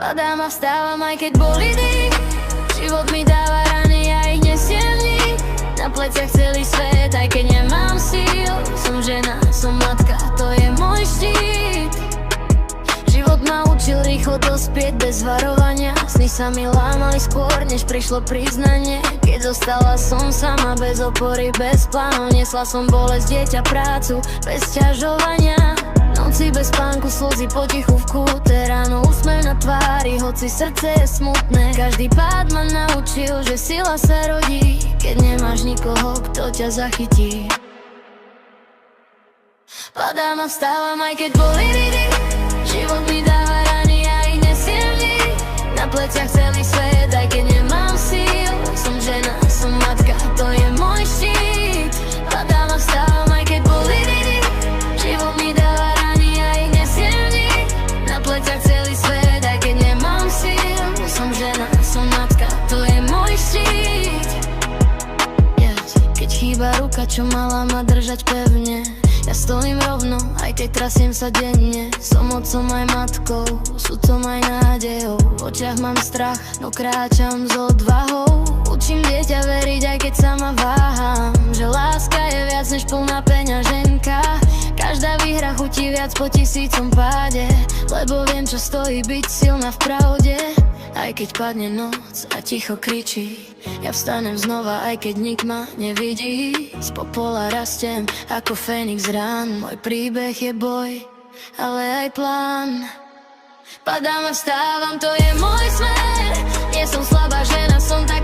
Padám a vstávam, aj keď bolí dých. Život mi dáva rany, ja ich nesiem v nich. Na pleciach celý svet, aj keď nemám síl. Som žena, som matka, to je môj štít. Život ma učil rýchlo dospieť bez varovania. Sny sa mi lámali skôr, než prišlo priznanie. Keď zostala som sama, bez opory, bez plánov. Nesla som bolesť, dieťa, prácu, bez ťažovania. Noci bez spánku, slzy potichu v kúte. Ráno úsmev na tvári, hoci srdce je smutné. Každý pád ma naučil, že sila sa rodí, keď nemáš nikoho, kto ťa zachytí. Padám a vstávam, aj keď bolí dých. Život mi dáva rany, ja ich nesiem v nich. Na pleciach celý svet, aj keď nemám síl. Som žena, som matka, to je môj štít. Padám a vstávam, aj keď bolí dých. Život mi dáva rany, ja ich nesiem v nich. Na pleciach celý svet, aj keď nemám síl. Som žena, som matka, to je môj štít. Keď chýba ruka, čo mala ma držať pevne, ja stojím rovno, aj keď trasiem sa denne. Som otcom aj matkou, sudcom aj nádejou. V očiach mám strach, no kráčam s odvahou. Učím dieťa veriť, aj keď sama váham, že láska je viac než plná peňaženka. Každá výhra chutí viac po tisícom páde, lebo viem, čo stojí byť silná v pravde. Aj keď padne noc a ticho kričí, ja vstanem znova, aj keď nik ma nevidí. Z popola rastem ako Fénix rán. Môj príbeh je boj, ale aj plán. Padám a vstávam, to je môj smer. Nie som slabá žena, som tak